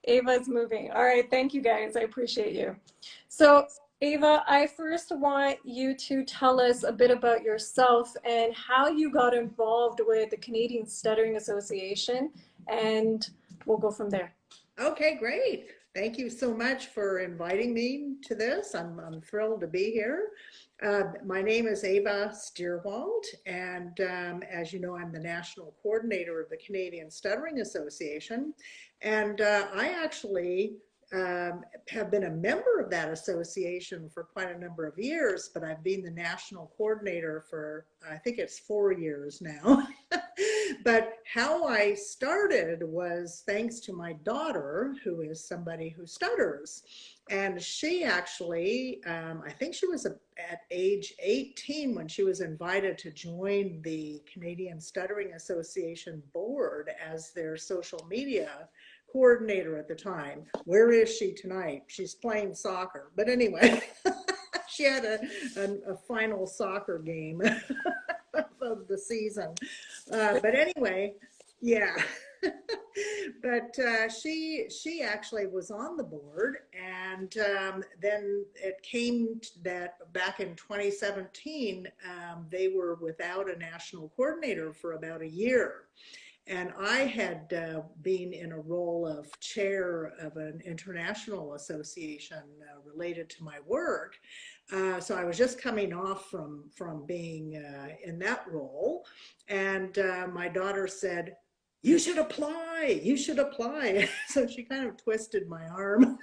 Ava's moving. All right, thank you guys. I appreciate you. So, Ava, I first want you to tell us a bit about yourself and how you got involved with the Canadian Stuttering Association, and we'll go from there. Okay, great. Thank you so much for inviting me to this. I'm thrilled to be here. My name is Eeva Stierwalt, and as you know, I'm the national coordinator of the Canadian Stuttering Association. And I actually have been a member of that association for quite a number of years, but I've been the national coordinator for, I think it's 4 years now. But how I started was thanks to my daughter, who is somebody who stutters. And she actually, I think she was at age 18 when she was invited to join the Canadian Stuttering Association board as their social media coordinator at the time. Where is she tonight? She's playing soccer. But anyway, she had a final soccer game of the season. But anyway, yeah. But she actually was on the board, and then it came that back in 2017, they were without a national coordinator for about a year. And I had been in a role of chair of an international association related to my work. So I was just coming off from being in that role. And my daughter said, "You should apply, you should apply." So she kind of twisted my arm.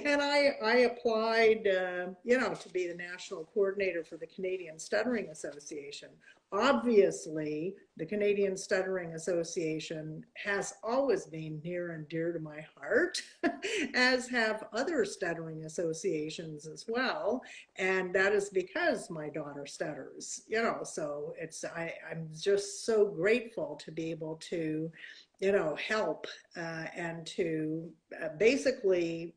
And I applied, to be the national coordinator for the Canadian Stuttering Association. Obviously, the Canadian Stuttering Association has always been near and dear to my heart, as have other stuttering associations as well. And that is because my daughter stutters, so I'm just so grateful to be able to help and to basically,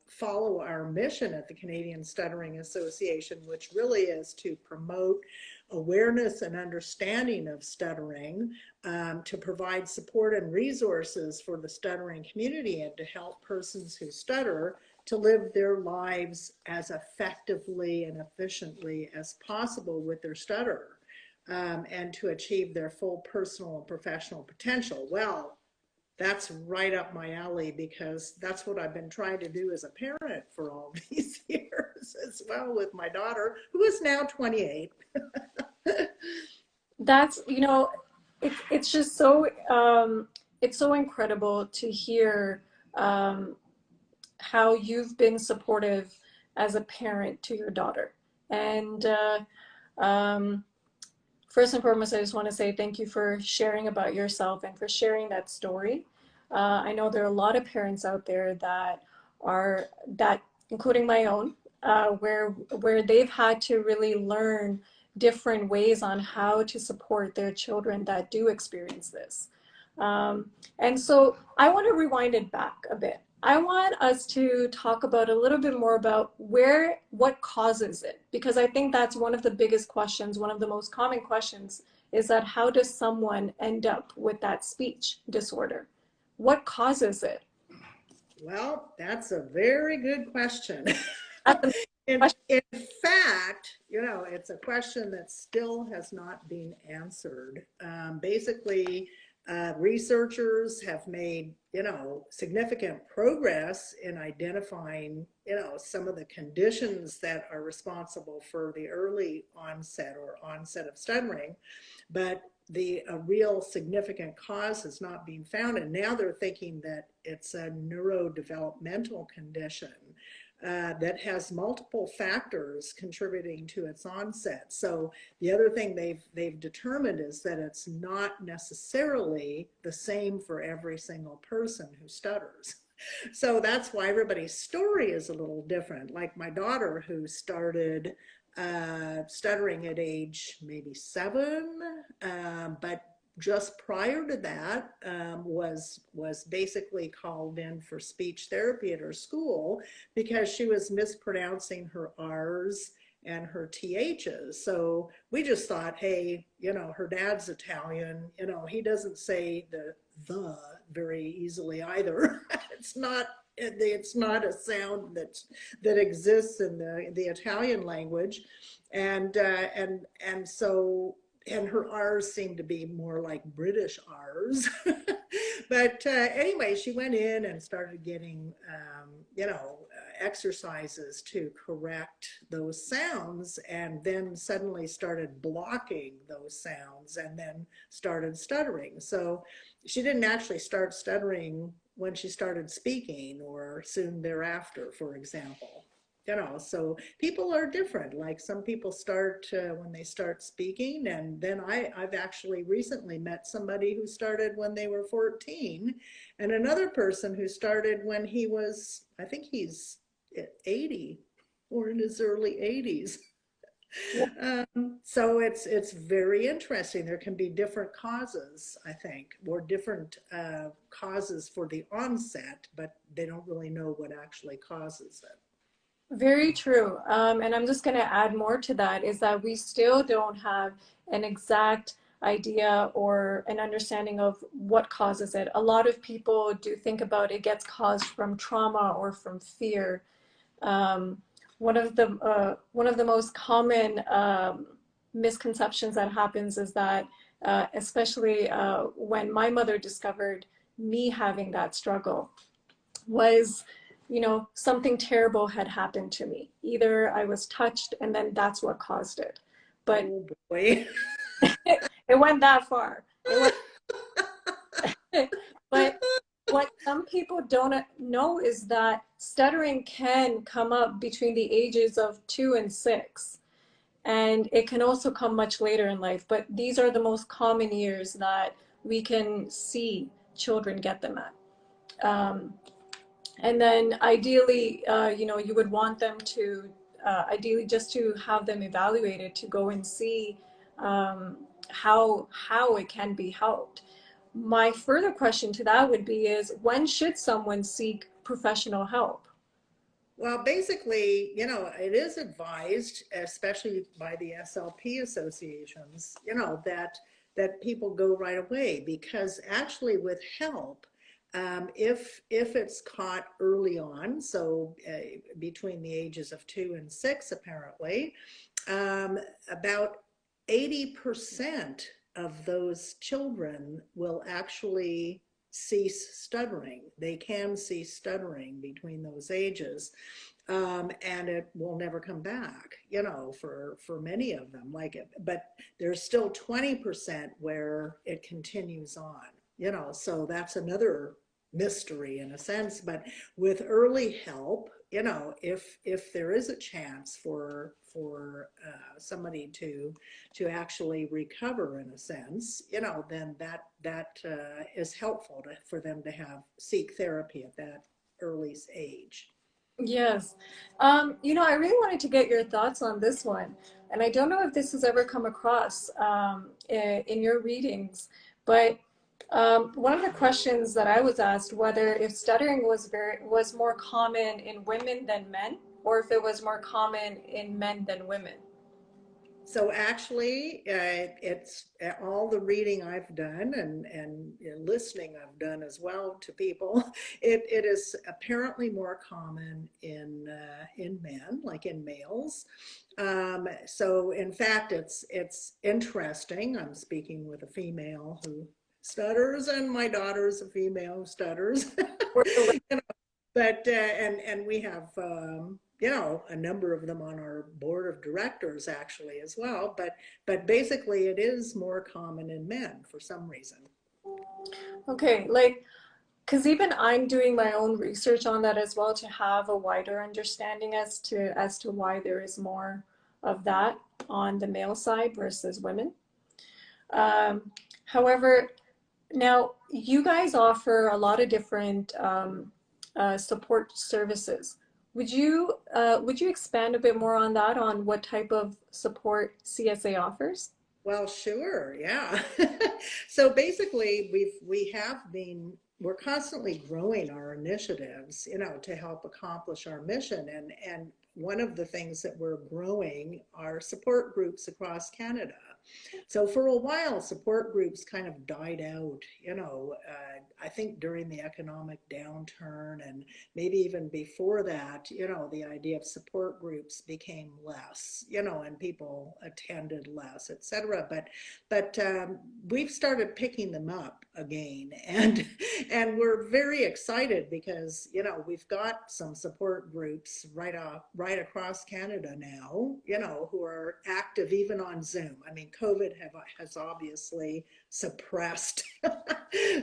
follow our mission at the Canadian Stuttering Association, which really is to promote awareness and understanding of stuttering, to provide support and resources for the stuttering community, and to help persons who stutter to live their lives as effectively and efficiently as possible with their stutter. And to achieve their full personal and professional potential. Well, that's right up my alley, because that's what I've been trying to do as a parent for all these years as well, with my daughter, who is now 28. That's, it's just so, it's so incredible to hear how you've been supportive as a parent to your daughter. And first and foremost, I just want to say thank you for sharing about yourself and for sharing that story. I know there are a lot of parents out there that, including my own, where they've had to really learn different ways on how to support their children that do experience this. And so I want to rewind it back a bit. I want us to talk about a little bit more about what causes it, because I think that's one of the biggest questions, one of the most common questions, is that how does someone end up with that speech disorder? What causes it? Well, that's a very good question. In fact, it's a question that still has not been answered. Basically, researchers have made, significant progress in identifying, some of the conditions that are responsible for the early onset of stuttering, but a real significant cause has not been found. And now they're thinking that it's a neurodevelopmental condition that has multiple factors contributing to its onset. So the other thing they've determined is that it's not necessarily the same for every single person who stutters. So that's why everybody's story is a little different. Like my daughter, who started stuttering at age maybe 7, but just prior to that, was basically called in for speech therapy at her school because she was mispronouncing her R's and her THs. So we just thought, hey, her dad's Italian, he doesn't say the very easily either. It's not a sound that exists in the Italian language, and so and her R's seem to be more like British R's. But anyway, she went in and started getting, exercises to correct those sounds, and then suddenly started blocking those sounds and then started stuttering. So she didn't actually start stuttering when she started speaking or soon thereafter, for example. So people are different. Like some people start when they start speaking, and then I've actually recently met somebody who started when they were 14, and another person who started when he was, I think he's 80 or in his early 80s. So it's very interesting. There can be different causes, I think, or different causes for the onset, but they don't really know what actually causes it. Very true. And I'm just going to add more to that is that we still don't have an exact idea or an understanding of what causes it. A lot of people do think about it gets caused from trauma or from fear. Um, one of the most common misconceptions that happens is that, especially when my mother discovered me having that struggle, was, something terrible had happened to me. Either I was touched and then that's what caused it. But Oh boy. it went that far. But what some people don't know is that stuttering can come up between the ages of 2 and 6. And it can also come much later in life. But these are the most common years that we can see children get them at. And then ideally, you would want them to, ideally just to have them evaluated to go and see how it can be helped. My further question to that would be is when should someone seek professional help? Well, basically, it is advised, especially by the SLP associations, that people go right away, because actually with help, if it's caught early on, so between the ages of 2 and 6, apparently, about 80% of those children will actually cease stuttering. They can cease stuttering between those ages, and it will never come back. For many of them, but there's still 20% where it continues on. So that's another mystery in a sense. But with early help, if there is a chance for somebody to actually recover in a sense, then that is helpful for them to seek therapy at that early age. Yes. I really wanted to get your thoughts on this one. And I don't know if this has ever come across in your readings, but one of the questions that I was asked whether if stuttering was more common in women than men, or if it was more common in men than women. So actually, it's all the reading I've done and listening I've done as well to people. It is apparently more common in men, like in males. So in fact, it's interesting. I'm speaking with a female who stutters, and my daughter's a female who stutters. But and we have a number of them on our board of directors actually as well. But basically, it is more common in men for some reason. Okay, because even I'm doing my own research on that as well to have a wider understanding as to why there is more of that on the male side versus women. However, now you guys offer a lot of different support services. Would you expand a bit more on that, on what type of support CSA offers? Well, sure, yeah. So basically, we're constantly growing our initiatives, to help accomplish our mission. And one of the things that we're growing are support groups across Canada. So for a while, support groups kind of died out, I think during the economic downturn and maybe even before that, the idea of support groups became less, and people attended less, et cetera. But we've started picking them up again, and we're very excited because we've got some support groups right across Canada now, who are active even on Zoom. I mean, COVID has obviously suppressed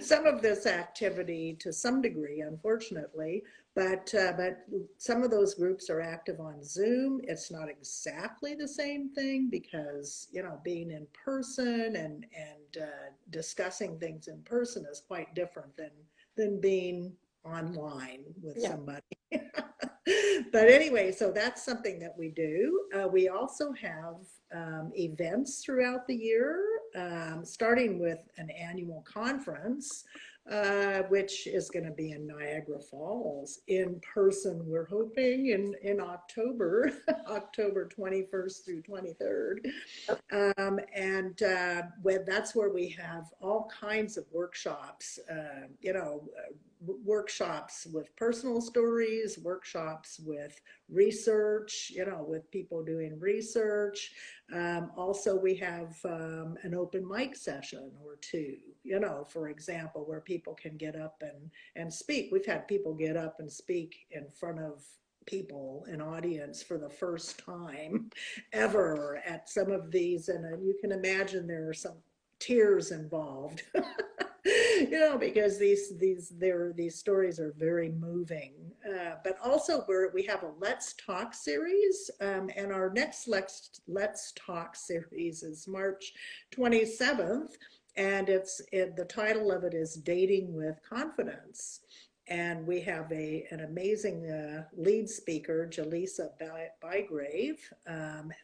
some of this activity to some degree, unfortunately. But some of those groups are active on Zoom. It's not exactly the same thing because being in person and discussing things in person is quite different than being online with Yeah. somebody. But anyway, so that's something that we do. We also have events throughout the year, starting with an annual conference, which is going to be in Niagara Falls in person, we're hoping, in October, October 21st through 23rd. That's where we have all kinds of workshops, workshops with personal stories, workshops with research, with people doing research. Also, we have an open mic session or two, for example, where people can get up and speak. We've had people get up and speak in front of people, an audience, for the first time ever at some of these, and you can imagine there are some tears involved. Because these stories are very moving. But also we have a Let's Talk series, and our next Let's Talk series is March 27th, and the title of it is Dating with Confidence. And we have an amazing lead speaker, Jaleesa Bygrave,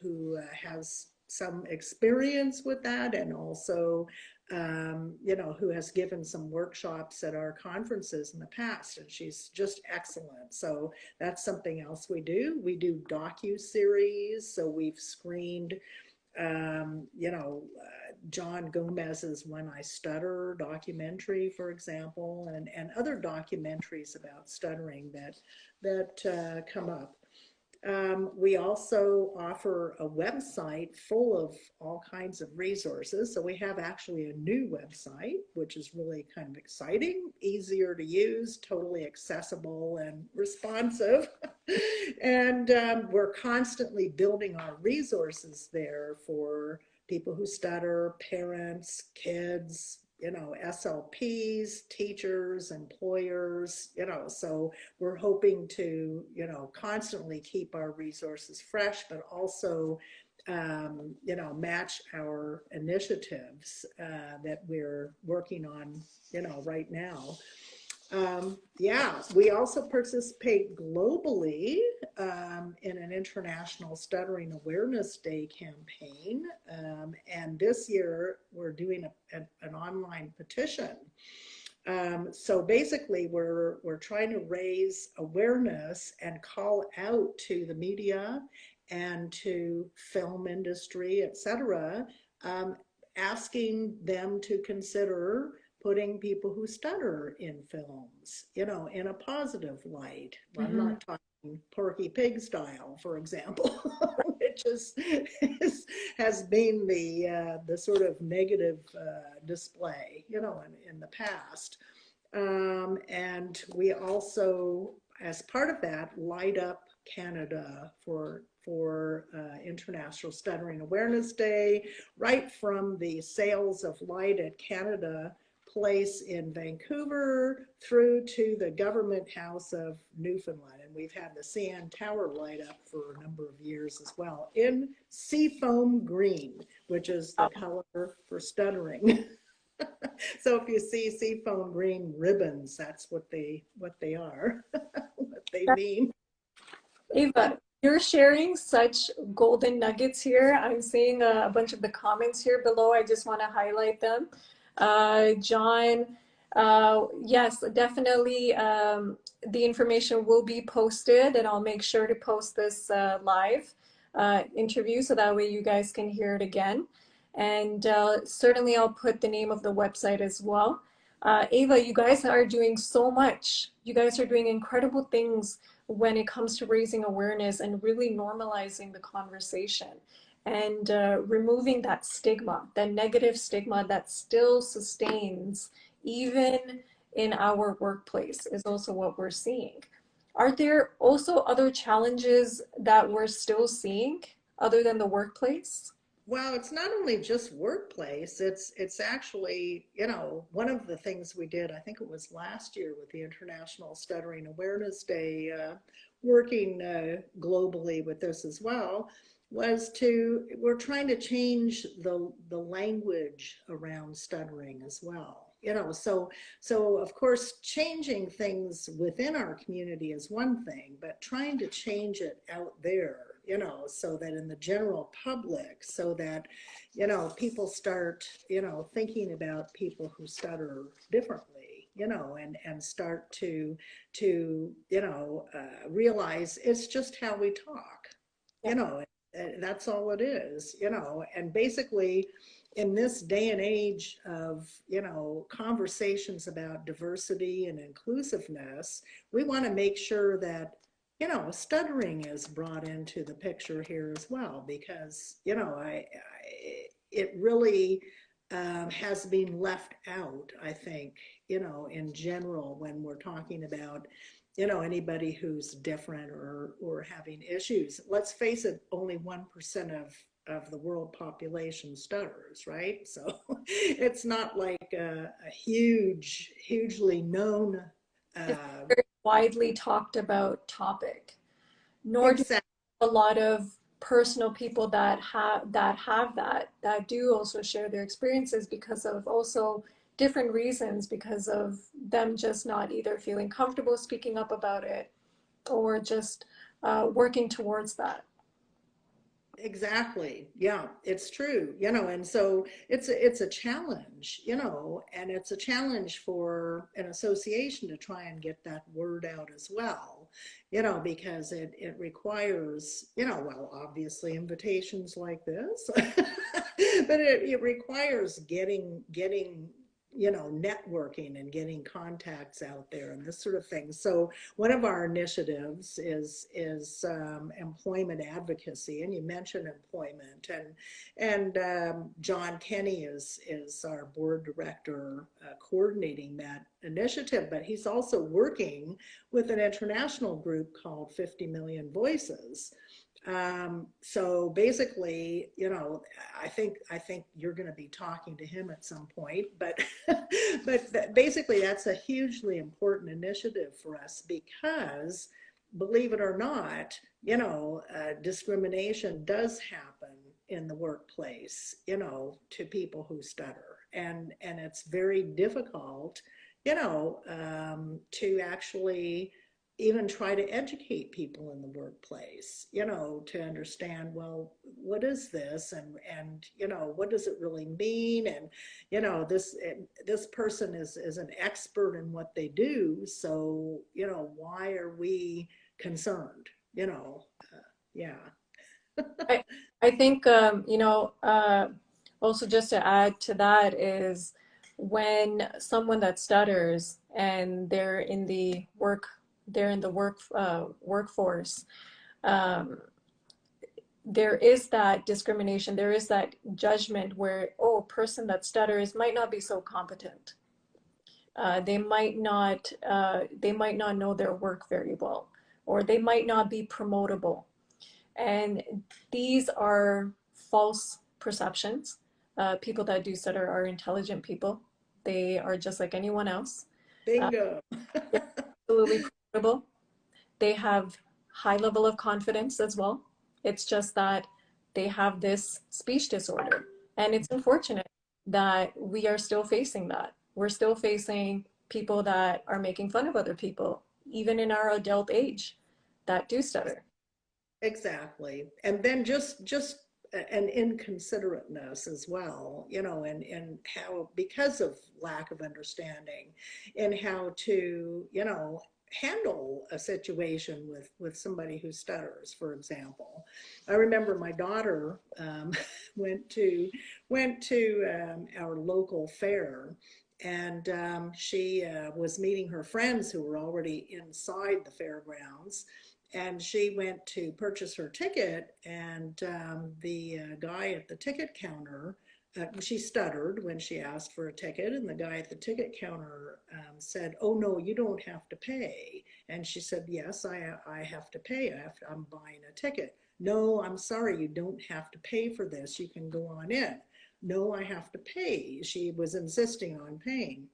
who has some experience with that, and also who has given some workshops at our conferences in the past, and she's just excellent. So that's something else we do. We do docu-series, so we've screened John Gomez's When I Stutter documentary, for example, and other documentaries about stuttering that come up. We also offer a website full of all kinds of resources. So we have actually a new website, which is really kind of exciting, easier to use, totally accessible and responsive. And we're constantly building our resources there for people who stutter, parents, kids, SLPs, teachers, employers, so we're hoping to, constantly keep our resources fresh, but also, match our initiatives that we're working on, right now. We also participate globally in an International Stuttering Awareness Day campaign. And this year we're doing an online petition. So basically we're trying to raise awareness and call out to the media and to film industry, et cetera, asking them to consider putting people who stutter in films, in a positive light. I'm not talking Porky Pig style, for example, which has been the sort of negative display, in the past. And we also, as part of that, light up Canada for International Stuttering Awareness Day, right from the Sails of Light at Canada place in Vancouver through to the Government House of Newfoundland. And we've had the CN Tower light up for a number of years as well in seafoam green, which is the color for stuttering. So if you see seafoam green ribbons, that's what they are, what they mean. Eva, you're sharing such golden nuggets here. I'm seeing a bunch of the comments here below. I just want to highlight them. John, yes, definitely. The information will be posted, and I'll make sure to post this live interview so that way you guys can hear it again. And certainly I'll put the name of the website as well. Ava, you guys are doing so much. You guys are doing incredible things when it comes to raising awareness and really normalizing the conversation and removing that stigma, that negative stigma that still sustains even in our workplace is also what we're seeing. Are there also other challenges that we're still seeing other than the workplace? Well, it's not only just workplace, it's actually, one of the things we did, I think it was last year with the International Stuttering Awareness Day, working globally with this as well, we're trying to change the language around stuttering as well. So of course, changing things within our community is one thing, but trying to change it out there, so that in the general public, so that, people start, thinking about people who stutter differently, and start to, realize it's just how we talk, Yeah. that's all it is, and basically, in this day and age of, conversations about diversity and inclusiveness, we want to make sure that, stuttering is brought into the picture here as well, because, it really has been left out, I think, in general, when we're talking about, anybody who's different or having issues. Let's face it, only 1% of the world population stutters, right? So it's not like a hugely known. It's Uh, a very widely talked about topic, nor do exactly. a lot of personal people that do also share their experiences because of also different reasons, because of them just not either feeling comfortable speaking up about it or just working towards that. Exactly. Yeah, it's true. And so it's a challenge, and it's a challenge for an association to try and get that word out as well, because it requires, well, obviously invitations like this, but it requires getting networking and getting contacts out there and this sort of thing. So one of our initiatives is employment advocacy, and you mentioned employment, and John Kenny is our board director coordinating that initiative, but he's also working with an international group called 50 Million Voices. So basically, I think you're going to be talking to him at some point, but but basically that's a hugely important initiative for us because, believe it or not, discrimination does happen in the workplace, to people who stutter, and it's very difficult, to actually even try to educate people in the workplace, to understand, well, what is this, and what does it really mean, and this person is an expert in what they do, so why are we concerned, yeah. I, I think, also just to add to that is when someone that stutters and they're in the workforce, um, there is that discrimination, there is that judgment where, oh, a person that stutters might not be so competent. They might not know their work very well, or they might not be promotable. And these are false perceptions. People that do stutter are intelligent people. They are just like anyone else. Uh, Bingo. they're absolutely promotable. They have high level of confidence as well. It's just that they have this speech disorder. And it's unfortunate that we are still facing that. We're still facing people that are making fun of other people, even in our adult age, that do stutter. Exactly. And then just an inconsiderateness as well, and how, because of lack of understanding, and how to, handle a situation with somebody who stutters, for example. I remember my daughter went to our local fair, and she was meeting her friends who were already inside the fairgrounds. And she went to purchase her ticket, and the guy at the ticket counter, she stuttered when she asked for a ticket, and the guy at the ticket counter said, "Oh no, you don't have to pay." And she said, "Yes, I have to pay. I'm buying a ticket." "No, I'm sorry, you don't have to pay for this. You can go on in." "No, I have to pay." She was insisting on paying,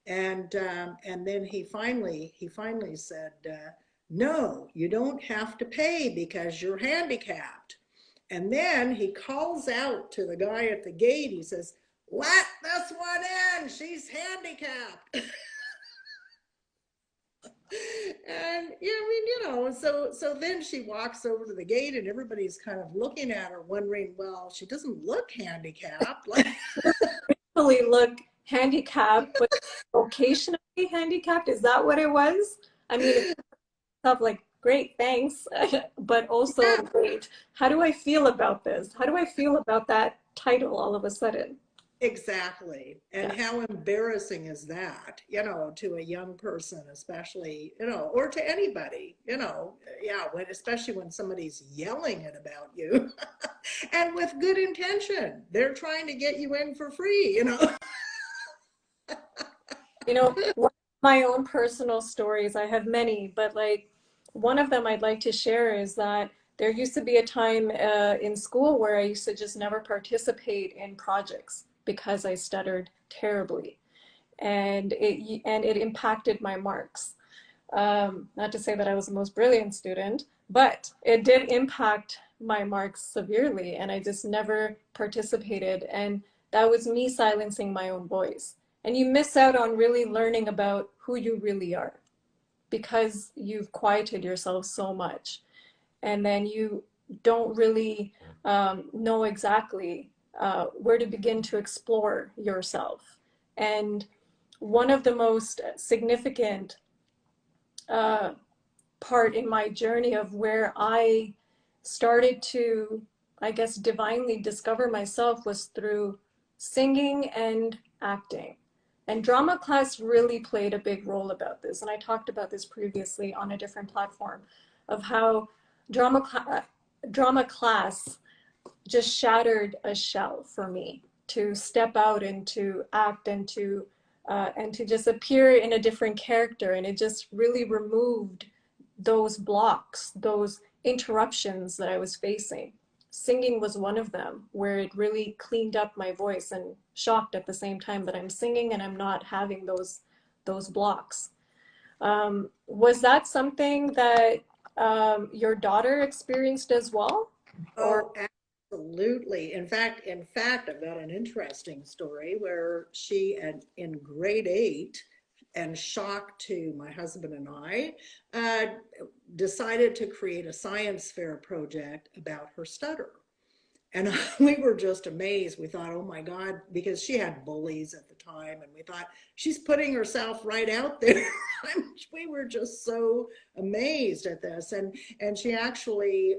and then he finally said, "No, you don't have to pay because you're handicapped." And then he calls out to the guy at the gate. He says, "Let this one in. She's handicapped." And yeah, I mean, so then she walks over to the gate, and everybody's kind of looking at her, wondering, well, she doesn't look handicapped. Like, Really look handicapped, but vocationally handicapped. Is that what it was? I mean, it's stuff like, great, thanks, but also, yeah, great. How do I feel about this? How do I feel about that title all of a sudden? exactly. And Yeah. how embarrassing is that, to a young person, especially, or to anybody, yeah, especially when somebody's yelling it about you and with good intention. They're trying to get you in for free. One of my own personal stories, I have many, but like one of them I'd like to share is that there used to be a time in school where I used to just never participate in projects because I stuttered terribly, and it impacted my marks. Not to say that I was the most brilliant student, but it did impact my marks severely, and I just never participated. And that was me silencing my own voice. And you miss out on really learning about who you really are because you've quieted yourself so much. And then you don't really know exactly where to begin to explore yourself. And one of the most significant uh, part in my journey of where I started to, I guess, divinely discover myself was through singing and acting. And drama class really played a big role about this. And I talked about this previously on a different platform of how drama, drama class just shattered a shell for me to step out and to act and to just appear in a different character. And it just really removed those blocks, those interruptions that I was facing. Singing was one of them, where it really cleaned up my voice, and shocked at the same time that I'm singing and I'm not having those blocks. Was that something that your daughter experienced as well? Or Oh, absolutely. In fact, I've got an interesting story where she, in grade 8, and shocked to my husband and I, uh, decided to create a science fair project about her stutter. And we were just amazed. We thought, oh my God, because she had bullies at the time, and we thought, she's putting herself right out there. We were just so amazed at this. And she actually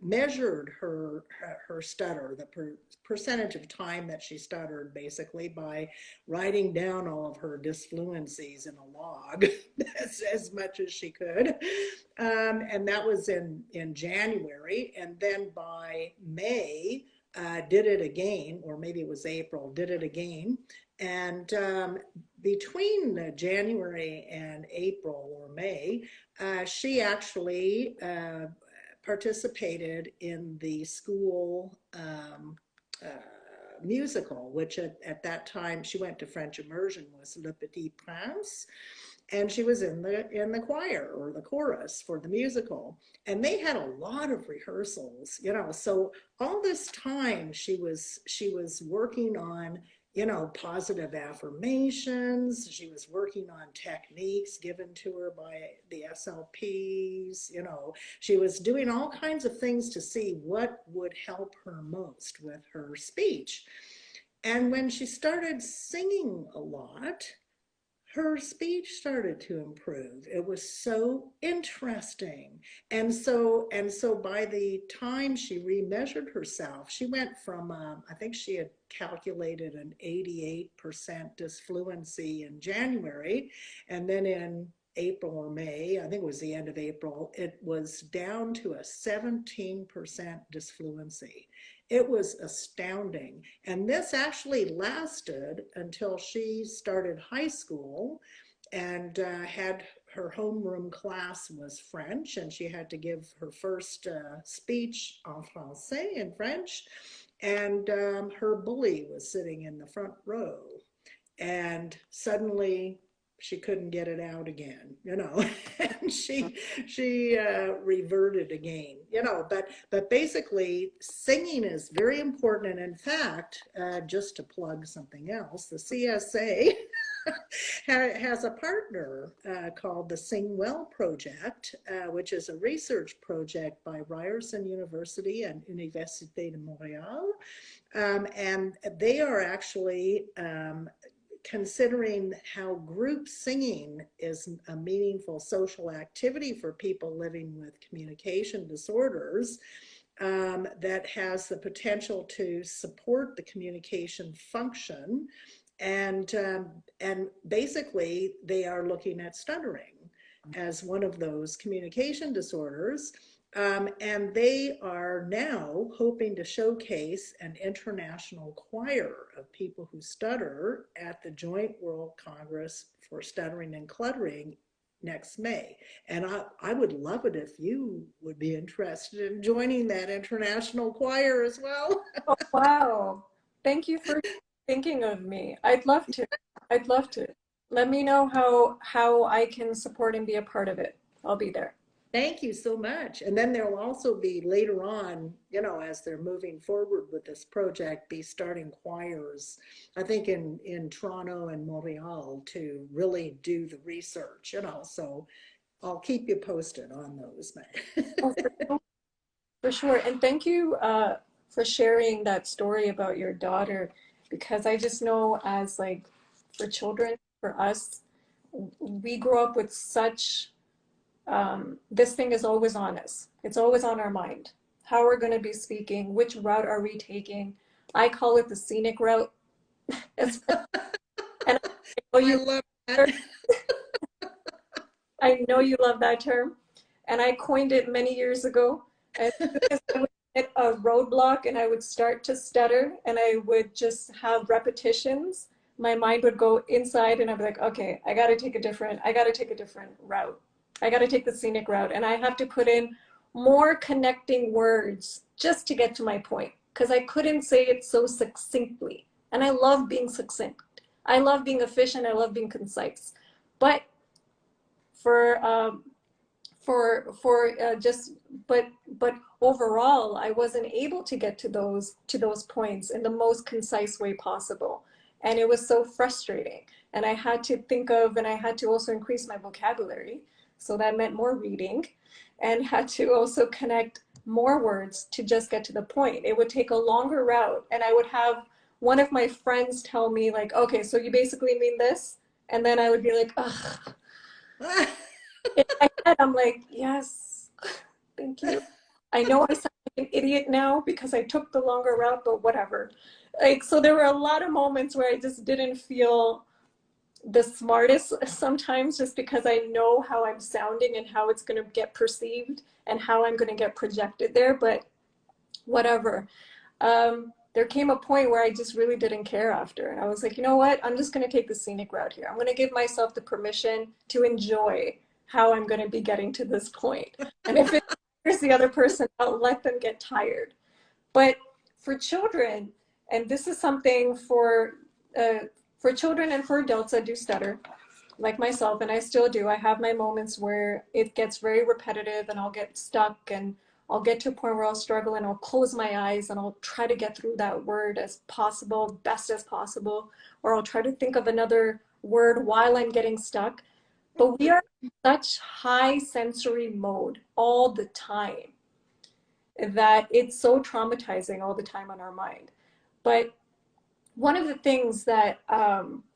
measured her stutter, the percentage of time that she stuttered, basically by writing down all of her disfluencies in a log as much as she could. And that was in January. And then by May, did it again, or maybe it was April, did it again. And between January and April or May, she actually participated in the school musical, which at that time she went to French immersion, was Le Petit Prince, and she was in the choir or the chorus for the musical. And they had a lot of rehearsals, so all this time she was working on, positive affirmations. She was working on techniques given to her by the SLPs. She was doing all kinds of things to see what would help her most with her speech. And when she started singing a lot, her speech started to improve. It was so interesting. And so by the time she remeasured herself, she went from, I think she had calculated an 88% disfluency in January. And then in April or May, I think it was the end of April, it was down to a 17% disfluency. It was astounding. And this actually lasted until she started high school and had her homeroom class was French, and she had to give her first speech en français in French. And her bully was sitting in the front row, and suddenly she couldn't get it out again, and she reverted again, but basically singing is very important. And in fact, just to plug something else, the CSA has a partner called the Sing Well Project, which is a research project by Ryerson University and Université de Montréal. And they are actually considering how group singing is a meaningful social activity for people living with communication disorders, that has the potential to support the communication function. And basically they are looking at stuttering as one of those communication disorders. And they are now hoping to showcase an international choir of people who stutter at the Joint World Congress for Stuttering and Cluttering next May. And I would love it if you would be interested in joining that international choir as well. Oh, wow. Thank you for thinking of me. I'd love to. I'd love to. Let me know how I can support and be a part of it. I'll be there. Thank you so much. And then there'll also be later on, as they're moving forward with this project, be starting choirs, I think in Toronto and Montreal to really do the research, so I'll keep you posted on those. Oh, for sure. And thank you for sharing that story about your daughter, because I just know as like for children, for us, we grow up with such this thing is always on us. It's always on our mind. How we're going to be speaking, which route are we taking? I call it the scenic route. And I know I you, love that. I know you love that term. And I coined it many years ago. As soon as I would hit a roadblock and I would start to stutter and I would just have repetitions, my mind would go inside and I'd be like, okay, I got to take a different route. I got to take the scenic route, and I have to put in more connecting words just to get to my point because I couldn't say it so succinctly. And I love being succinct. I love being efficient. I love being concise. But for just but overall, I wasn't able to get to those points in the most concise way possible, and it was so frustrating. And I had to think of, and I had to also increase my vocabulary. So that meant more reading, and had to also connect more words to just get to the point. It would take a longer route, and I would have one of my friends tell me like, okay, so you basically mean this? And then I would be like, ugh. In my head, I'm like, yes, thank you. I know I sound like an idiot now because I took the longer route, but whatever. Like, so there were a lot of moments where I just didn't feel the smartest sometimes, just because I know how I'm sounding and how it's going to get perceived and how I'm going to get projected there, but whatever. There came a point where I just really didn't care after. And I was like, you know what? I'm just going to take the scenic route here. I'm going to give myself the permission to enjoy how I'm going to be getting to this point. And if it tires the other person, I'll let them get tired. But for children, and this is something for children and for adults that do stutter, like myself, and I still do, I have my moments where it gets very repetitive and I'll get stuck and I'll get to a point where I'll struggle and I'll close my eyes and I'll try to get through that word as possible, best as possible, or I'll try to think of another word while I'm getting stuck. But we are in such high sensory mode all the time that it's so traumatizing all the time on our mind. But one of the things that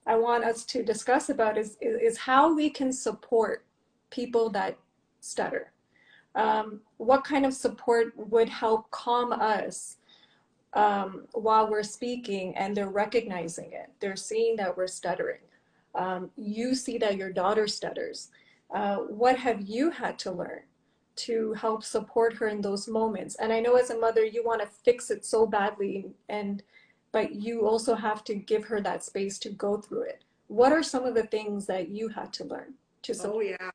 I want us to discuss about is how we can support people that stutter. What kind of support would help calm us while we're speaking, and they're recognizing it. They're seeing that we're stuttering. You see that your daughter stutters. What have you had to learn to help support her in those moments? And I know as a mother, you want to fix it so badly, but you also have to give her that space to go through it. What are some of the things that you had to learn to support? Oh yeah,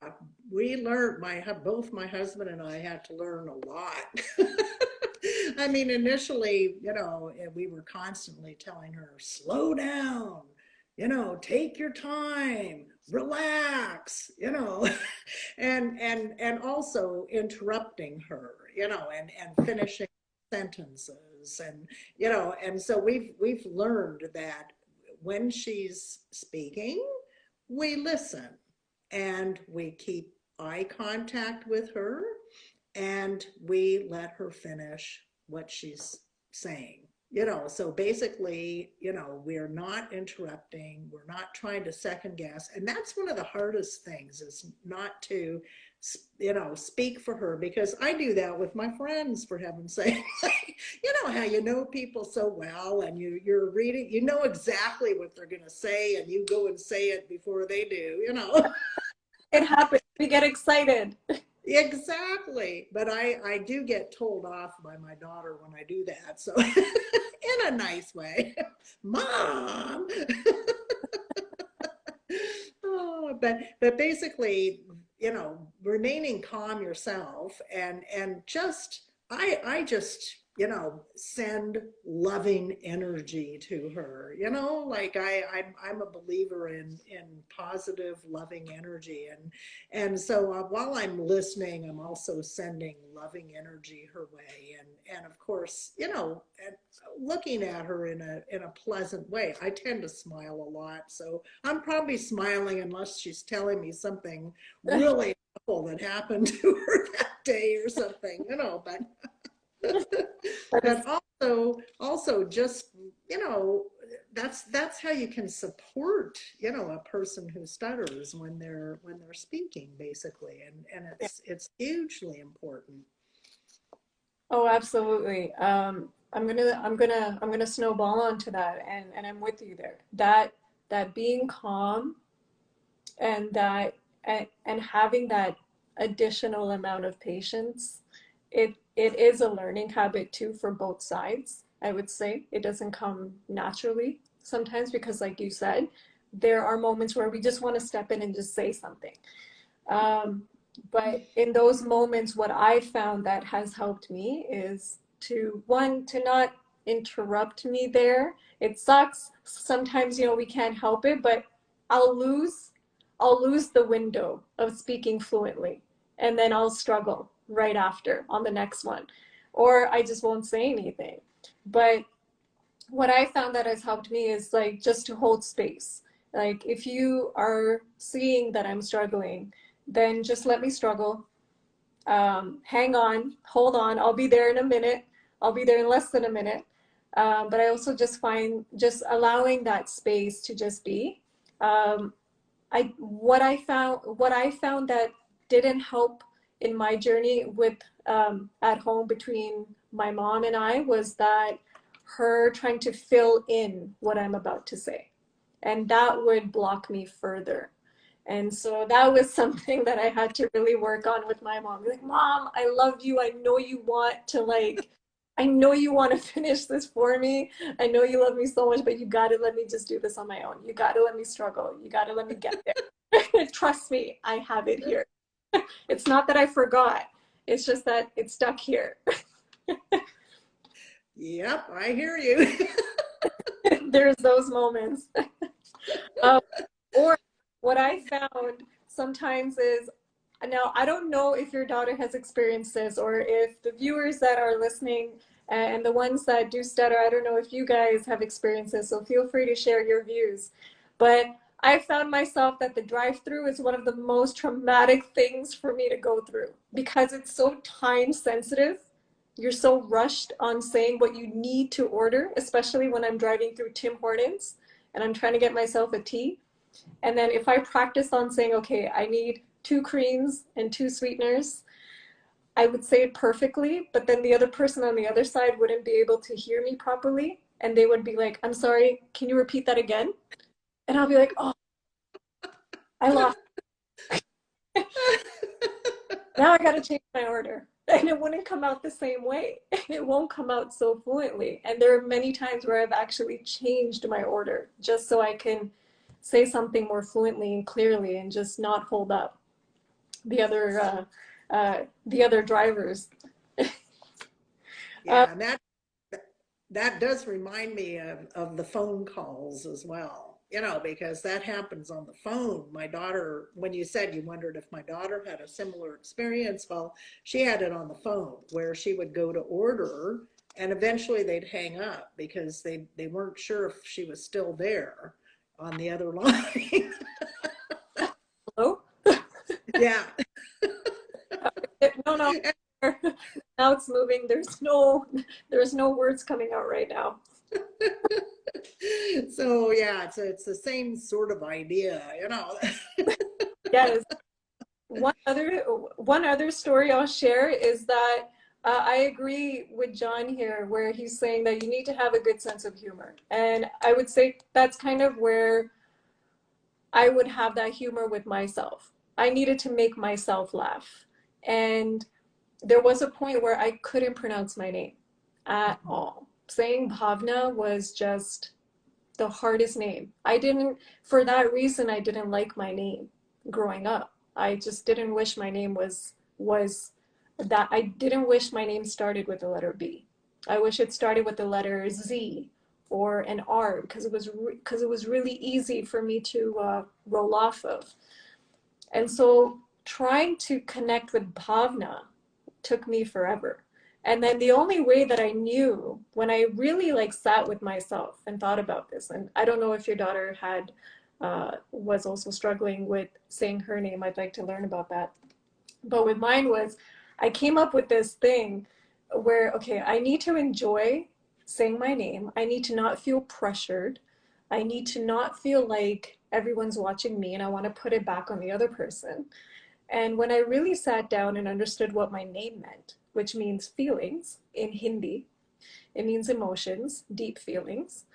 we learned, both my husband and I had to learn a lot. I mean, initially, we were constantly telling her, slow down, take your time, relax, and also interrupting her, and finishing sentences, and so we've learned that when she's speaking, we listen and we keep eye contact with her and we let her finish what she's saying. So basically, we're not interrupting, we're not trying to second guess. And that's one of the hardest things, is not to, speak for her, because I do that with my friends, for heaven's sake. You know how you know people so well, and you're reading, you know exactly what they're going to say, and you go and say it before they do. It happens. We get excited. Exactly. But I do get told off by my daughter when I do that. So in a nice way. Mom. Oh, but basically, remaining calm yourself, and just I just, send loving energy to her. Like I'm a believer in positive, loving energy, and so while I'm listening, I'm also sending loving energy her way, and of course, and looking at her in a pleasant way. I tend to smile a lot, so I'm probably smiling unless she's telling me something really awful that happened to her that day or something, but also just, that's how you can support, a person who stutters when they're speaking, basically, and it's hugely important. Oh, absolutely. I'm gonna snowball onto that, and I'm with you there. That being calm and and having that additional amount of patience, it is a learning habit too for both sides. I would say it doesn't come naturally sometimes because, like you said, there are moments where we just want to step in and just say something. Um, but in those moments, what I found that has helped me is to not interrupt me there. It sucks. Sometimes, we can't help it, but I'll lose, I'll lose the window of speaking fluently, and then I'll struggle right after on the next one, or I just won't say anything. But what I found that has helped me is like just to hold space. Like if you are seeing that I'm struggling, then just let me struggle. Hang on, hold on. I'll be there in a minute. I'll be there in less than a minute. But I also just find just allowing that space to just be. Um, what I found that didn't help in my journey with at home between my mom and I was that her trying to fill in what I'm about to say. And that would block me further. And so that was something that I had to really work on with my mom. Like, Mom, I love you. I know you want to I know you want to finish this for me. I know you love me so much, but you got to let me just do this on my own. You got to let me struggle. You got to let me get there. Trust me, I have it here. It's not that I forgot. It's just that it's stuck here. Yep, I hear you. There's those moments. Um, or what I found sometimes is, now I don't know if your daughter has experienced this, or if the viewers that are listening and the ones that do stutter, I don't know if you guys have experienced this, so feel free to share your views. But I found myself that the drive-through is one of the most traumatic things for me to go through because it's so time sensitive. You're so rushed on saying what you need to order, especially when I'm driving through Tim Hortons. and I'm trying to get myself a tea. And then if I practice on saying, okay, I need 2 creams and 2 sweeteners, I would say it perfectly, but then the other person on the other side wouldn't be able to hear me properly. And they would be like, I'm sorry, can you repeat that again? And I'll be like, oh, I lost. Now I got to change my order. And it wouldn't come out the same way. It won't come out so fluently. And there are many times where I've actually changed my order just so I can say something more fluently and clearly and just not hold up the other drivers. Yeah, and that does remind me of the phone calls as well, you know, because that happens on the phone. My daughter, when you said you wondered if my daughter had a similar experience, well, she had it on the phone where she would go to order and eventually they'd hang up because they weren't sure if she was still there on the other line. Hello? Yeah. No, no. Now it's moving. There's no words coming out right now. So yeah, it's the same sort of idea, you know. Yes. One other one other story I'll share is that I agree with John here, where he's saying that you need to have a good sense of humor, and I would say that's kind of where I would have that humor with myself. I needed to make myself laugh, and there was a point where I couldn't pronounce my name at all. Saying Bhavna was just the hardest name. For that reason, I didn't like my name growing up. I just didn't wish my name was that I didn't wish my name started with the letter B. I wish it started with the letter Z or an R because it was really easy for me to roll off of. And so trying to connect with Bhavna took me forever. And then the only way that I knew when I really like sat with myself and thought about this, and I don't know if your daughter was also struggling with saying her name. I'd like to learn about that. But with mine was, I came up with this thing where, okay, I need to enjoy saying my name. I need to not feel pressured. I need to not feel like everyone's watching me and I want to put it back on the other person. And when I really sat down and understood what my name meant, which means feelings in Hindi, it means emotions, deep feelings.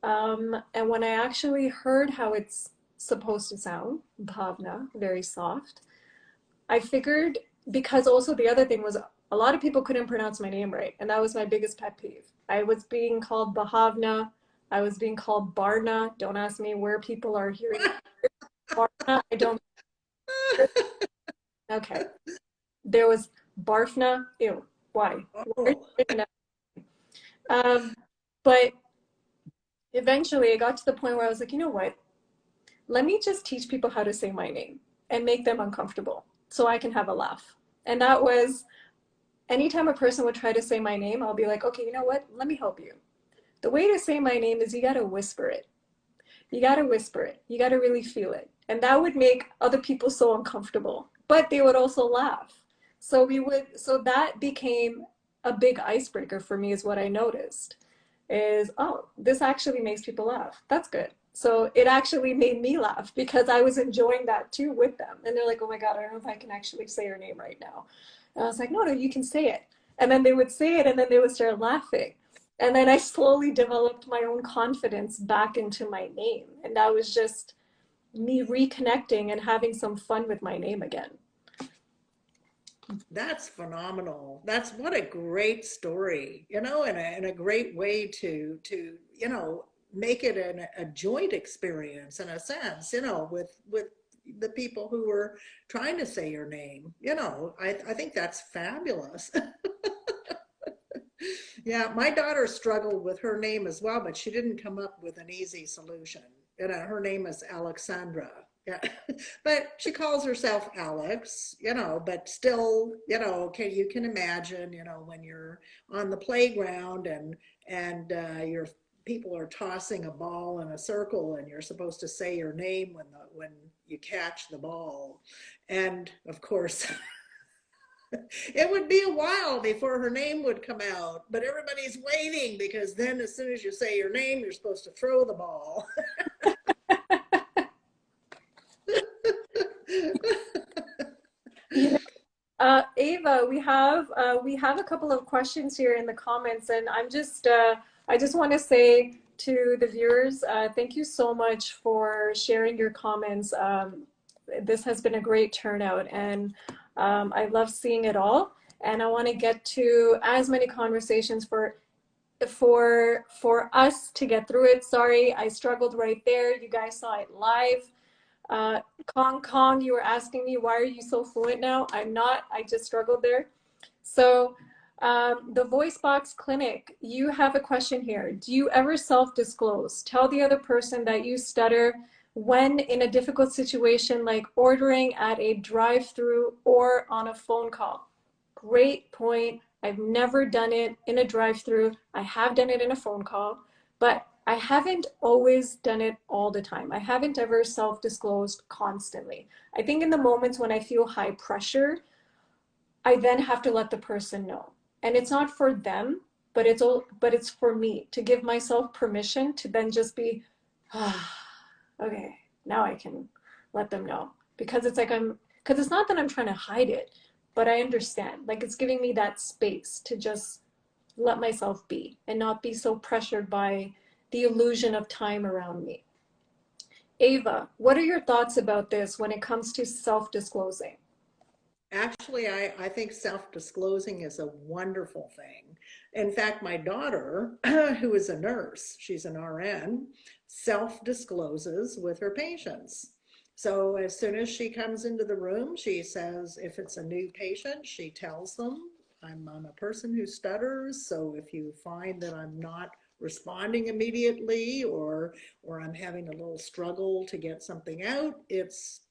And when I actually heard how it's supposed to sound, bhavna, very soft, I figured, because also the other thing was a lot of people couldn't pronounce my name right. And that was my biggest pet peeve. I was being called Bhavna. I was being called Barna. Don't ask me where people are hearing Barna. I don't. Okay. There was Barfna. Ew. Why? Oh, Um, but eventually I got to the point where I was like, you know what? Let me just teach people how to say my name and make them uncomfortable so I can have a laugh. And that was anytime a person would try to say my name, I'll be like, okay, you know what? Let me help you. The way to say my name is you got to whisper it. You got to whisper it. You got to really feel it. And that would make other people so uncomfortable, but they would also laugh. So that became a big icebreaker for me, is what I noticed is, oh, this actually makes people laugh. That's good. So it actually made me laugh because I was enjoying that too with them. And they're like, oh my God, I don't know if I can actually say her name right now. And I was like, no, no, you can say it. And then they would say it and then they would start laughing. And then I slowly developed my own confidence back into my name. And that was just me reconnecting and having some fun with my name again. that's phenomenal. That's what a great story, you know, and a great way to, you know, make it a joint experience in a sense, you know, with the people who were trying to say your name. You know, I think that's fabulous. Yeah, my daughter struggled with her name as well, but she didn't come up with an easy solution. You know, her name is Alexandra. Yeah, but she calls herself Alex, you know, but still, you know, you can imagine, you know, when you're on the playground and your people are tossing a ball in a circle and you're supposed to say your name when you catch the ball. And of course, It would be a while before her name would come out, but everybody's waiting because then as soon as you say your name, you're supposed to throw the ball. You know, Ava, we have a couple of questions here in the comments, and I just want to say to the viewers, thank you so much for sharing your comments. This has been a great turnout, and I love seeing it all. And I want to get to as many conversations for us to get through it. Sorry, I struggled right there. You guys saw it live. Uh, Kong, you were asking me, why are you so fluent now? I'm not, I just struggled there. So, the Voice Box Clinic, you have a question here. Do you ever self-disclose? Tell the other person that you stutter when in a difficult situation like ordering at a drive-through or on a phone call. Great point. I've never done it in a drive-through. I have done it in a phone call, but I haven't always done it all the time. I haven't ever self-disclosed constantly. I think in the moments when I feel high pressure, I then have to let the person know. And it's not for them, but it's for me to give myself permission to then just be, ah, okay, now I can let them know. Because because it's not that I'm trying to hide it, but I understand. Like it's giving me that space to just let myself be and not be so pressured by the illusion of time around me. Ava, what are your thoughts about this when it comes to self-disclosing? Actually, I think self-disclosing is a wonderful thing. In fact, my daughter, who is a nurse, she's an RN, self-discloses with her patients. So as soon as she comes into the room, she says, if it's a new patient, she tells them, I'm a person who stutters, so if you find that I'm not responding immediately or I'm having a little struggle to get something out, it's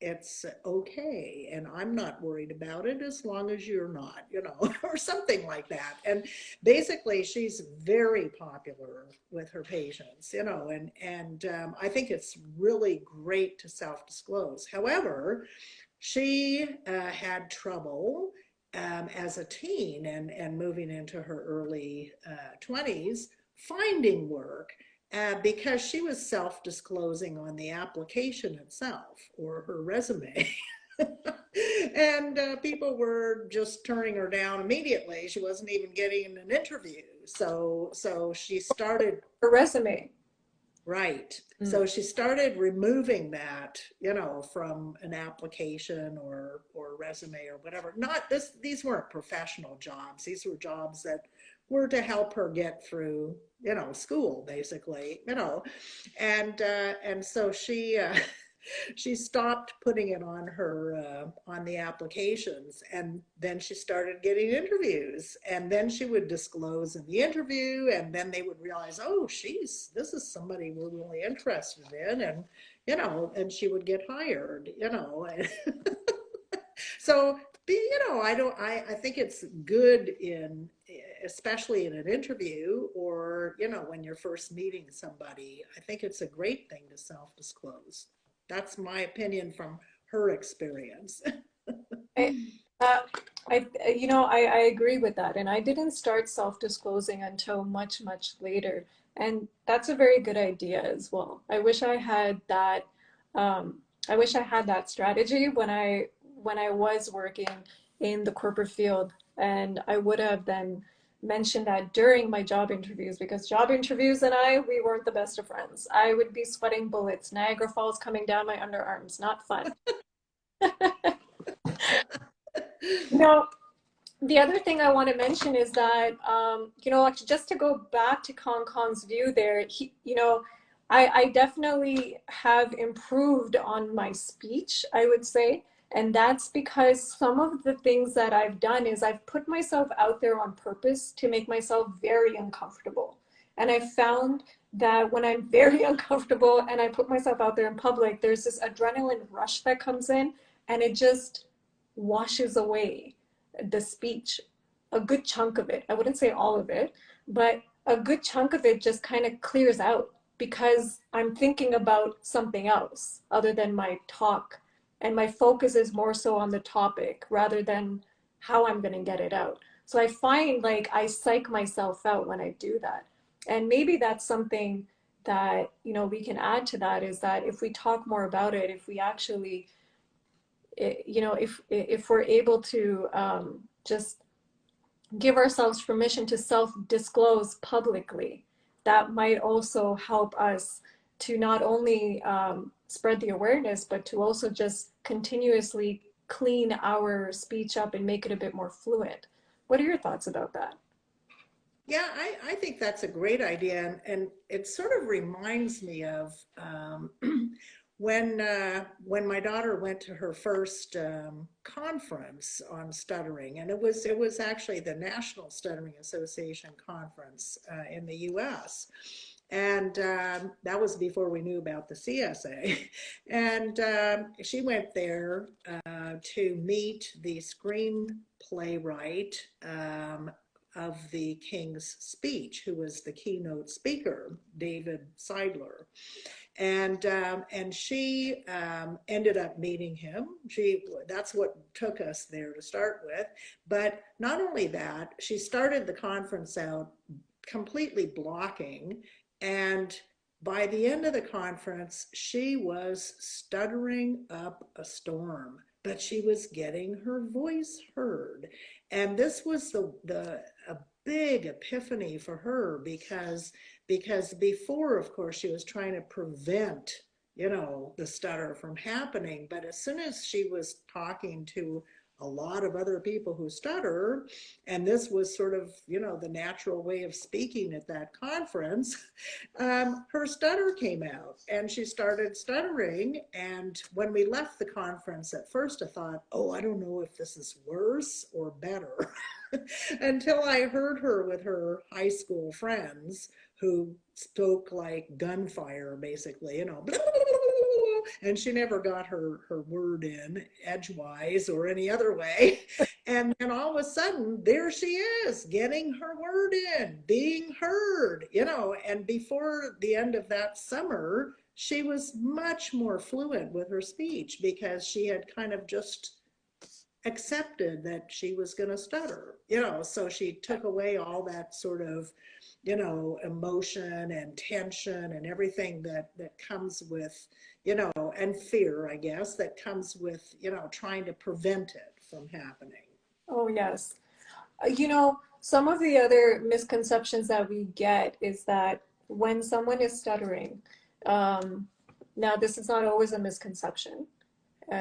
okay. And I'm not worried about it as long as you're not, or something like that. And basically she's very popular with her patients, and I think it's really great to self-disclose. However, she had trouble as a teen and moving into her early 20s finding work because she was self-disclosing on the application itself or her resume. And people were just turning her down immediately. She wasn't even getting an interview. So she started. A resume. Right. Mm. So she started removing that, from an application or resume or whatever. Not this, these weren't professional jobs. These were jobs that were to help her get through, school basically, and so she she stopped putting it on her on the applications, and then she started getting interviews, and then she would disclose in the interview, and then they would realize, oh, this is somebody we're really interested in, and and she would get hired. So I think it's good especially in an interview, or when you're first meeting somebody. I think it's a great thing to self-disclose. That's my opinion from her experience. I, uh, I agree with that. And I didn't start self-disclosing until much, much later. And that's a very good idea as well. I wish I had that strategy when I was working in the corporate field. And I would have then mentioned that during my job interviews, because job interviews and we weren't the best of friends. I would be sweating bullets, Niagara Falls coming down my underarms, not fun. No, the other thing I want to mention is that, like just to go back to Kong's view there, I definitely have improved on my speech, I would say. And that's because some of the things that I've done is I've put myself out there on purpose to make myself very uncomfortable. And I found that when I'm very uncomfortable and I put myself out there in public, there's this adrenaline rush that comes in and it just washes away the speech, a good chunk of it. I wouldn't say all of it, but a good chunk of it just kind of clears out because I'm thinking about something else other than my talk. And my focus is more so on the topic rather than how I'm going to get it out. So I find like I psych myself out when I do that. And maybe that's something that, you know, we can add to that, is that if we talk more about it, if we actually, you know, if we're able to just give ourselves permission to self-disclose publicly, that might also help us to not only spread the awareness, but to also just continuously clean our speech up and make it a bit more fluent. What are your thoughts about that? Yeah, I think that's a great idea. And it sort of reminds me of when my daughter went to her first conference on stuttering, and it was actually the National Stuttering Association conference in the U.S. And that was before we knew about the CSA. And she went there to meet the screenplaywright of the King's Speech, who was the keynote speaker, David Seidler. And she ended up meeting him. That's what took us there to start with. But not only that, she started the conference out completely blocking, and by the end of the conference, she was stuttering up a storm, but she was getting her voice heard. And this was a big epiphany for her, because before, of course, she was trying to prevent, the stutter from happening. But as soon as she was talking to a lot of other people who stutter, and this was sort of, the natural way of speaking at that conference, her stutter came out and she started stuttering. And when we left the conference, at first I thought, oh, I don't know if this is worse or better, until I heard her with her high school friends who spoke like gunfire, basically, and she never got her word in edgewise or any other way. And then all of a sudden, there she is, getting her word in, being heard, and before the end of that summer, she was much more fluent with her speech, because she had kind of just accepted that she was going to stutter, so she took away all that sort of, emotion and tension and everything that comes with, and fear, I guess, that comes with, trying to prevent it from happening. Oh, yes. You know, some of the other misconceptions that we get is that when someone is stuttering, um, now this is not always a misconception.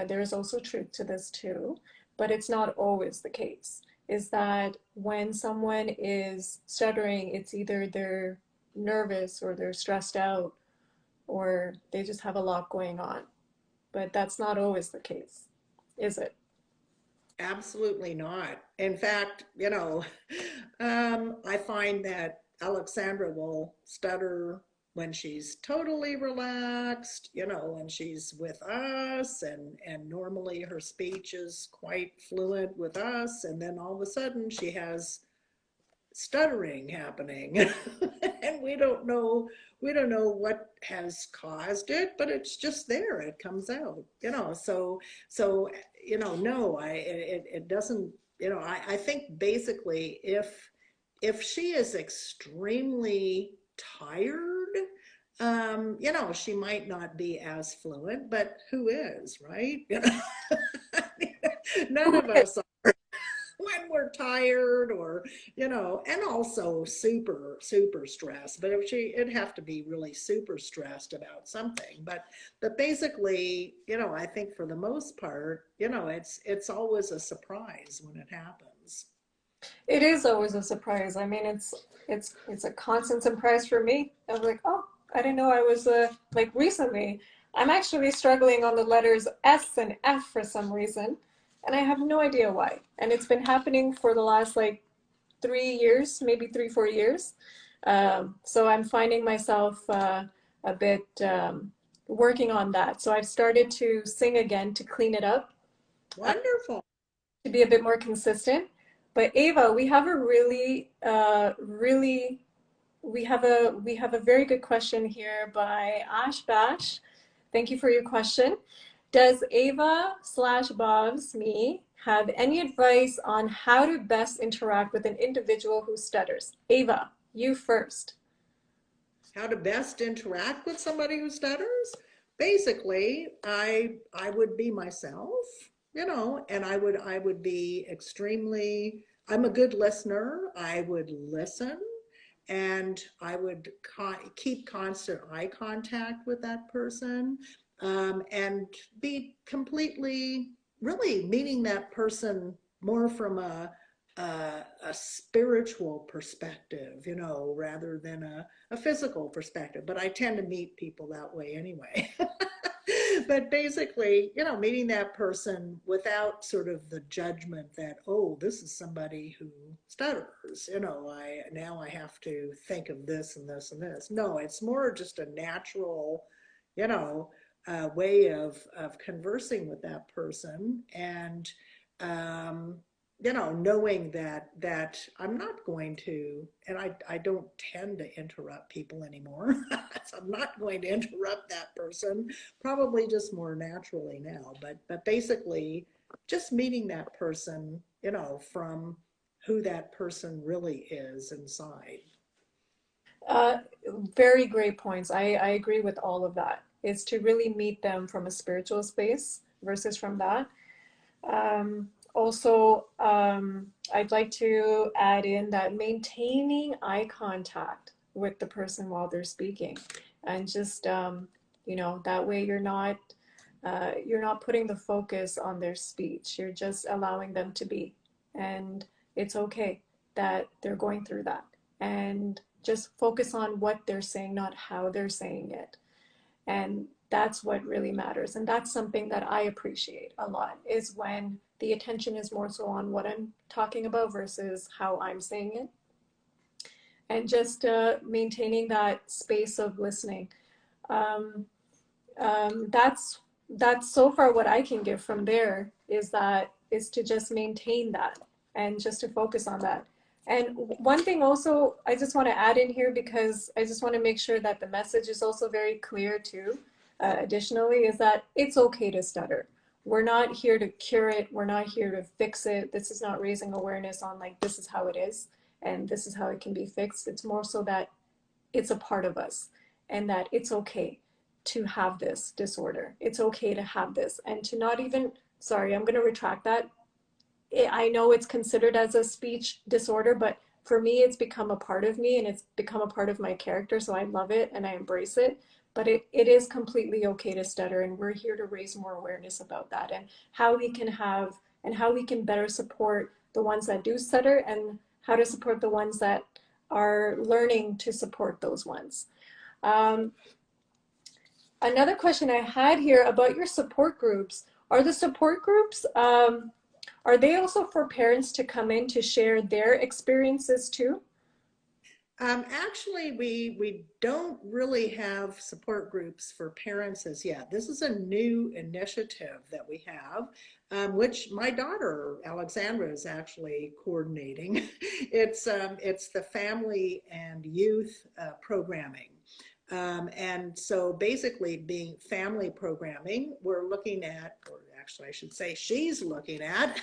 There is also truth to this too, but it's not always the case. Is that when someone is stuttering, it's either they're nervous or they're stressed out or they just have a lot going on. But that's not always the case, is it? Absolutely not. In fact, I find that Alexandra will stutter when she's totally relaxed, when she's with us, and normally her speech is quite fluent with us, and then all of a sudden she has stuttering happening. And we don't know what has caused it, but it's just there, it comes out, so no, it doesn't, I think basically, if she is extremely tired, she might not be as fluent, but who is, right? None of us when we're tired, or and also super stressed. But if it'd have to be really super stressed about something. But basically, I think for the most part, it's always a surprise when it happens. It is always a surprise. I mean, it's a constant surprise for me. I was like, oh, I didn't know I was like recently. I'm actually struggling on the letters S and F for some reason, and I have no idea why. And it's been happening for the last like 3 years, maybe 3, 4 years. So I'm finding myself a bit working on that. So I've started to sing again to clean it up, Wonderful. to be a bit more consistent. But Ava, we have a really, really, we have a very good question here by Ash Bash. Thank you for your question. Does Ava slash Bobs, me, have any advice on how to best interact with an individual who stutters? Ava, you first. How to best interact with somebody who stutters? Basically, I would be myself, you know, and I would be extremely, I'm a good listener. I would listen, and I would keep constant eye contact with that person, and be completely really meeting that person more from a spiritual perspective, you know, rather than a physical perspective. But I tend to meet people that way anyway. But basically, you know, meeting that person without sort of the judgment that, oh, this is somebody who stutters, you know, I have to think of this and this and this. No, it's more just a natural, you know, way of conversing with that person, and um, you know, knowing that I'm not going to, and I don't tend to interrupt people anymore. So I'm not going to interrupt that person, probably just more naturally now. But basically, just meeting that person, you know, from who that person really is inside. Uh, Very great points. I agree with all of that. It's to really meet them from a spiritual space versus from that. Also, I'd like to add in that maintaining eye contact with the person while they're speaking, and just you know, that way you're not putting the focus on their speech. You're just allowing them to be, and it's okay that they're going through that, and just focus on what they're saying, not how they're saying it. And that's what really matters. And that's something that I appreciate a lot, is when the attention is more so on what I'm talking about versus how I'm saying it. And just maintaining that space of listening. Um, that's so far what I can give from there, is to just maintain that and just to focus on that. And one thing also I just want to add in here, because I just want to make sure that the message is also very clear too, additionally, is that it's okay to stutter. We're not here to cure it. We're not here to fix it. This is not raising awareness on like this is how it is and this is how it can be fixed. It's more so that it's a part of us, and that it's okay to have this disorder. It's okay to have this, and to not even, sorry, I'm going to retract that. I know it's considered as a speech disorder, but for me, it's become a part of me and it's become a part of my character. So I love it and I embrace it. But it is completely okay to stutter. And we're here to raise more awareness about that, and how we can have, and how we can better support the ones that do stutter, and how to support the ones that are learning to support those ones. Um, Another question I had here about your support groups. Are the support groups, are they also for parents to come in to share their experiences too? Actually, we don't really have support groups for parents as yet. This is a new initiative that we have, which my daughter Alexandra is actually coordinating. It's the family and youth programming. And so basically, being family programming, we're looking at, or actually I should say she's looking at,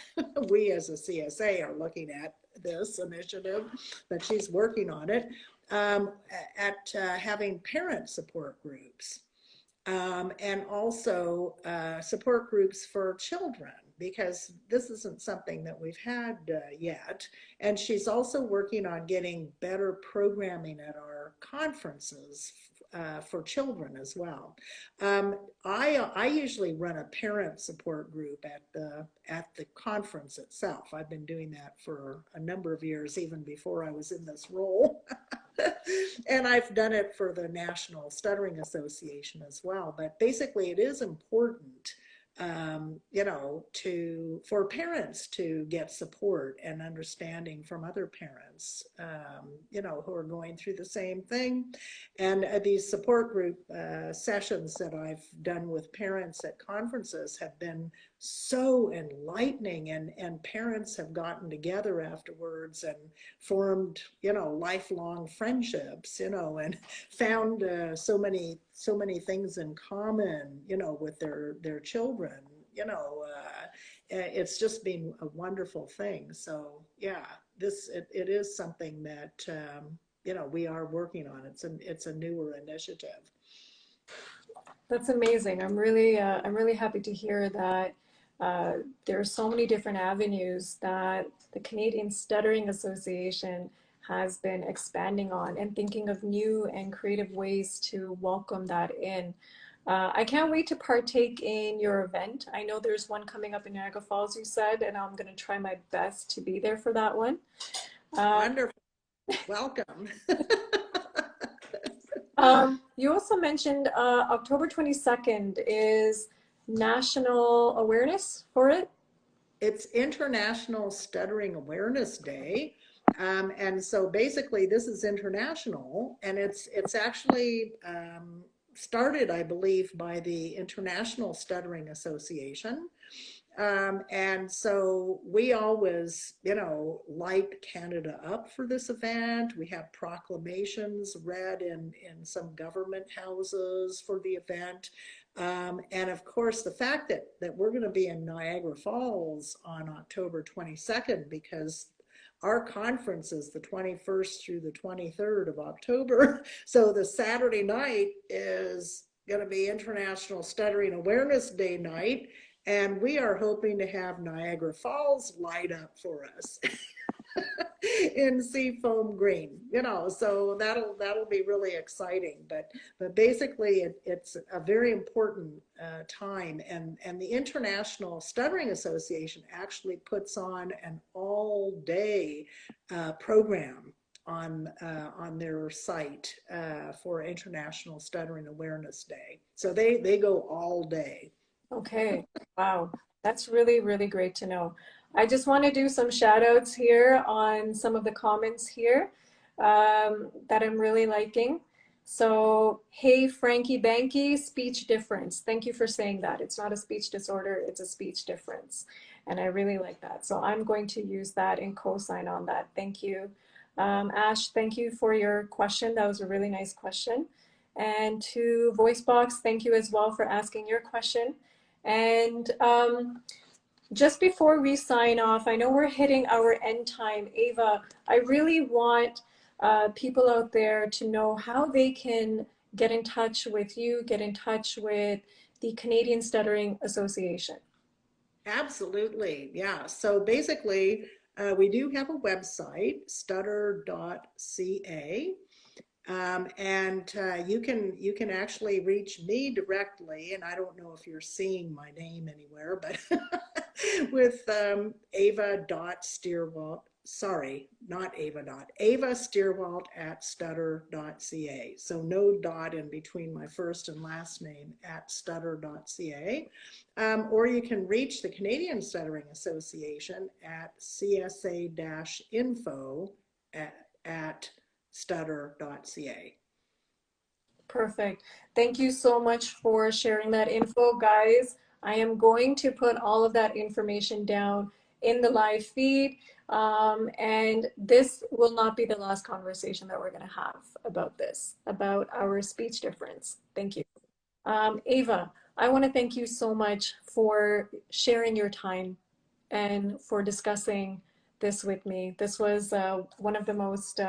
we as a CSA are looking at this initiative, but she's working on it, um, at having parent support groups, and also support groups for children, because this isn't something that we've had yet. And she's also working on getting better programming at our conferences for children as well. Um, I usually run a parent support group at the conference itself. I've been doing that for a number of years, even before I was in this role. And I've done it for the National Stuttering Association as well. But basically, it is important, you know, for parents to get support and understanding from other parents, you know, who are going through the same thing. And these support group sessions that I've done with parents at conferences have been so enlightening, and parents have gotten together afterwards and formed, lifelong friendships, and found so many things in common, with their children, it's just been a wonderful thing. So yeah, it is something that we are working on. It's a newer initiative. That's amazing. I'm really happy to hear that there are so many different avenues that the Canadian Stuttering Association has been expanding on and thinking of new and creative ways to welcome that in. I can't wait to partake in your event. I know there's one coming up in Niagara Falls, you said, and I'm going to try my best to be there for that one. Um, Wonderful. Welcome. You also mentioned October 22nd is National Awareness for it. It's International Stuttering Awareness Day. And so basically this is international, and it's actually started, I believe, by the International Stuttering Association. And so we always, light Canada up for this event. We have proclamations read in some government houses for the event. And of course, the fact that we're going to be in Niagara Falls on October 22nd, because our conference is the 21st through the 23rd of October. So the Saturday night is going to be International Stuttering Awareness Day night. And we are hoping to have Niagara Falls light up for us in seafoam green, so that'll be really exciting. But basically it's a very important time, and the International Stuttering Association actually puts on an all-day program on their site for International Stuttering Awareness Day. So they go all day. Okay, wow. That's really, really great to know. I just want to do some shout outs here on some of the comments here that I'm really liking. So, hey, Frankie Banky, speech difference. Thank you for saying that. It's not a speech disorder, it's a speech difference. And I really like that. So I'm going to use that and co-sign on that. Thank you. Ash, thank you for your question. That was a really nice question. And to VoiceBox, thank you as well for asking your question. And just before we sign off, I know we're hitting our end time. Eva, I really want people out there to know how they can get in touch with you, get in touch with the Canadian Stuttering Association. Absolutely. Yeah. So basically, we do have a website, stutter.ca. And you can actually reach me directly, and I don't know if you're seeing my name anywhere, but with Ava.Stierwalt. Sorry, not Ava. Ava Stierwalt at stutter.ca. So no dot in between my first and last name, at stutter.ca. Or you can reach the Canadian Stuttering Association at csa-info at stutter.ca. Perfect. Thank you so much for sharing that info, guys. I am going to put all of that information down in the live feed. And this will not be the last conversation that we're going to have about this, about our speech difference. Thank you. Ava, I want to thank you so much for sharing your time and for discussing this with me. This was one of the most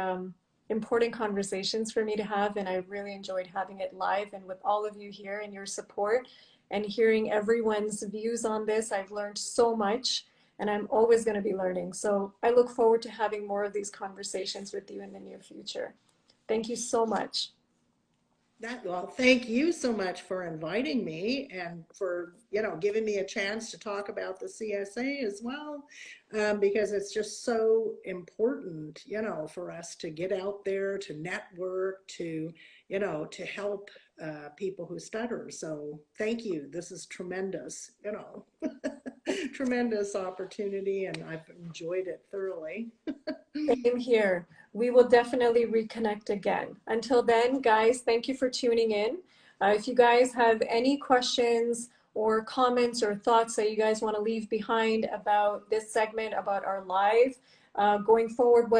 important conversations for me to have, and I really enjoyed having it live and with all of you here and your support and hearing everyone's views on this. I've learned so much, and I'm always going to be learning. So I look forward to having more of these conversations with you in the near future. Thank you so much. Well, thank you so much for inviting me, and for, giving me a chance to talk about the CSA as well, because it's just so important, for us to get out there, to network, to help people who stutter. So thank you. This is tremendous, tremendous opportunity, and I've enjoyed it thoroughly. Same here. We will definitely reconnect again. Until then, guys, thank you for tuning in. If you guys have any questions or comments or thoughts that you guys want to leave behind about this segment, about our live. Going forward,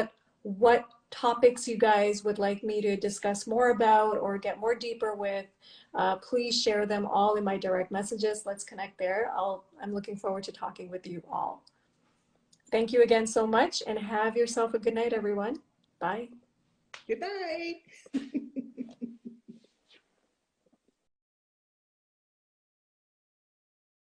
what topics you guys would like me to discuss more about or get more deeper with, please share them all in my direct messages. Let's connect there. I'm looking forward to talking with you all. Thank you again so much, and have yourself a good night, everyone. Bye. Good night.